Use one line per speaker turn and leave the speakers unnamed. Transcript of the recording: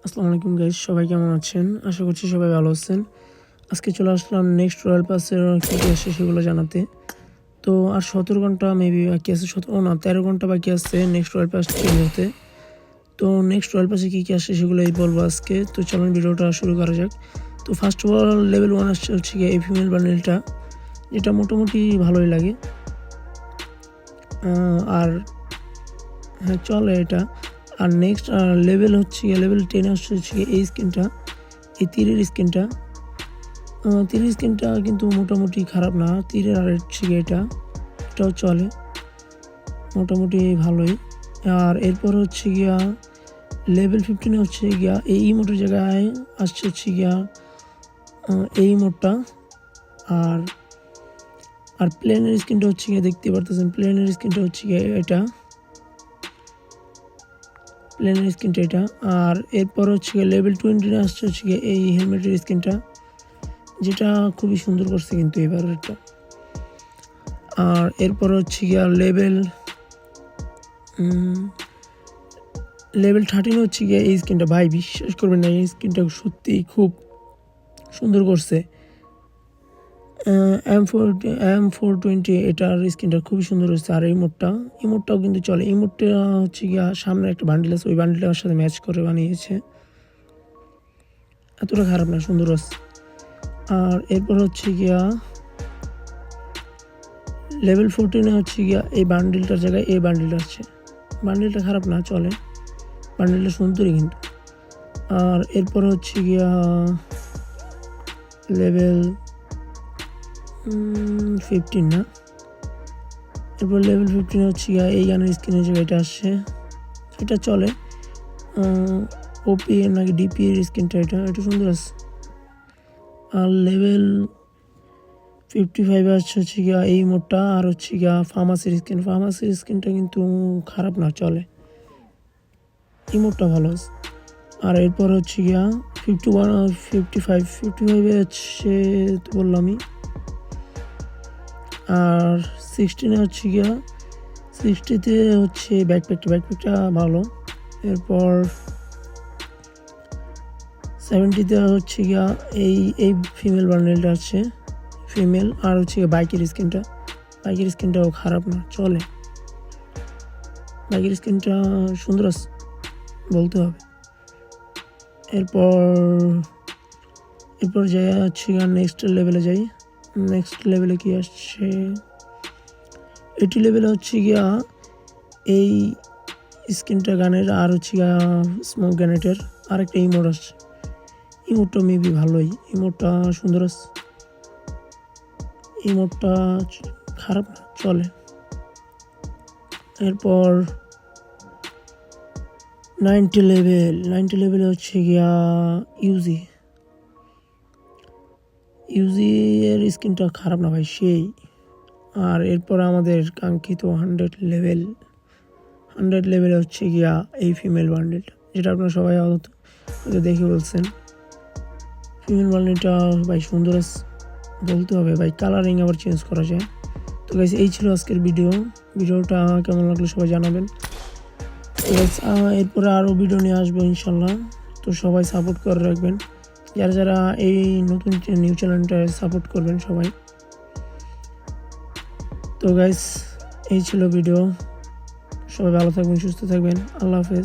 আসসালামু আলাইকুম গাইস, সবাই কেমন আছেন? আশা করছি সবাই ভালো আছেন। আজকে চলে আসলাম নেক্সট রয়্যাল পাসের কী কী আসে সেগুলো জানাতে। তো আর 17 ঘন্টা মেবি বাকি আছে, 13 ঘন্টা বাকি আছে নেক্সট রয়্যাল পাস তৈরি হতে। তো নেক্সট রয়্যাল পাসে কী কী আসে সেগুলোই বলবো আজকে। তো চলুন ভিডিওটা শুরু করা যাক। তো ফার্স্ট অফ অল লেভেল 1 আসছে হচ্ছে গিয়ে এই ফিমেল বান্ডেলটা, যেটা মোটামুটি ভালোই লাগে। আর হ্যাঁ চলে এটা। আর নেক্সট লেভেল হচ্ছে গিয়ে লেভেল 10 আসছে হচ্ছে গিয়ে এই স্কিনটা, এই তীরের স্কিনটা। তীরের স্কিনটা কিন্তু মোটামুটি খারাপ না, তীরের আর হচ্ছে গিয়ে এটাও চলে মোটামুটি ভালোই। আর এরপর হচ্ছে গিয়া লেভেল 15 হচ্ছে গিয়া এই ইমোটের জায়গায় আসছে হচ্ছে গিয়া এই ইমোটটা। আর আর প্লেনের স্কিনটা হচ্ছে গিয়ে দেখতে পারতেছেন, প্লেনের স্কিনটা হচ্ছে গিয়ে এটা, প্লেনের স্কিনটা এটা। আর এরপর হচ্ছে গিয়ে লেভেল 20 আসছে হচ্ছে গিয়ে এই হেলমেটের স্কিনটা, যেটা খুবই সুন্দর করছে কিন্তু এবার এটা। আর এরপর হচ্ছে গিয়া লেভেল 13 হচ্ছে গিয়ে এই স্কিনটা। ভাই বিশ্বাস করবেন না, এই স্কিনটা সত্যি খুব সুন্দর করছে। M420 এটার স্কিনটা খুবই সুন্দর হচ্ছে। আর ইমোটটাও কিন্তু চলে। ইমোটটা হচ্ছে গিয়া সামনে একটা বান্ডিল আছে, ওই বান্ডিলটার সাথে ম্যাচ করে বানিয়েছে, এতটা খারাপ না, সুন্দর হচ্ছে। আর এরপর হচ্ছে গিয়া লেভেল 14 হচ্ছে গিয়া এই বান্ডিলটার জায়গায় এই বান্ডিলটা আসছে। বান্ডিলটা খারাপ না, চলে, বান্ডিলটা সুন্দরই কিন্তু। আর এরপর হচ্ছে গিয়া লেভেল 15 না, এরপর লেভেল 15 হচ্ছে গিয়া এই গানের স্কিনের জায়গায় এটা আসছে, এটা চলে। ওপি নাকি ডিপি এর স্কিনটা, এটা সুন্দর আছে। আর লেভেল 55 আসছে হচ্ছে গিয়া এই মোডটা, আর হচ্ছে গিয়া ফার্মাসির স্কিনটা কিন্তু খারাপ না, চলে, ইমোটটা ভালো আছে। আর এরপর হচ্ছে গিয়া 55 হচ্ছে তো বললামই। আর 16 হচ্ছে গিয়া 60-তে হচ্ছে ব্যাকপ্যাকটা ভালো। এরপর 70-তে হচ্ছে গিয়া এই ফিমেল বান্ডেলটা আছে, ফিমেল। আর হচ্ছে গিয়া বাইকের স্কিনটাও খারাপ না, চলে, বাইকের স্কিনটা সুন্দর আছে বলতে হবে। এরপর যাই হচ্ছে গিয়া নেক্সট লেভেলে যাই। নেক্সট লেভেলে কি আসছে, 80 লেভেলে হচ্ছে গিয়া এই স্কিনটা গানের। আর হচ্ছে গিয়া স্মোক গ্যানেটের আরেকটা ইমোট আসছে, ইমোটটা মেবি ভালোই, ইমোটটা সুন্দর আছে, ইমোটটা খারাপ না, চলে। এরপর 90 লেভেলে হচ্ছে গিয়া ইউজি এর স্কিনটা খারাপ না ভাই, সেই। আর এরপর আমাদের কাঙ্ক্ষিত 100 লেভেলে হচ্ছে গিয়া এই ফিমেল বান্ডেলটা, যেটা আপনারা সবাই হয়তো দেখে বলছেন। ফিমেল বান্ডেলটা ভাই সুন্দর আছে বলতে হবে ভাই, কালারিং আবার চেঞ্জ করা যায়। তো গাইস এই ছিল আজকের ভিডিওটা কেমন লাগলো সবাই জানাবেন। তো গাইস এরপরে আরও ভিডিও নিয়ে আসবো ইনশাল্লাহ। তো সবাই সাপোর্ট করে রাখবেন, যারা এই নতুন নিউ চ্যানেলটা সাপোর্ট করবেন সবাই। তো গাইস এই ছিল ভিডিও, সবাই ভালো থাকবেন, সুস্থ থাকবেন, আল্লাহ হাফেজ।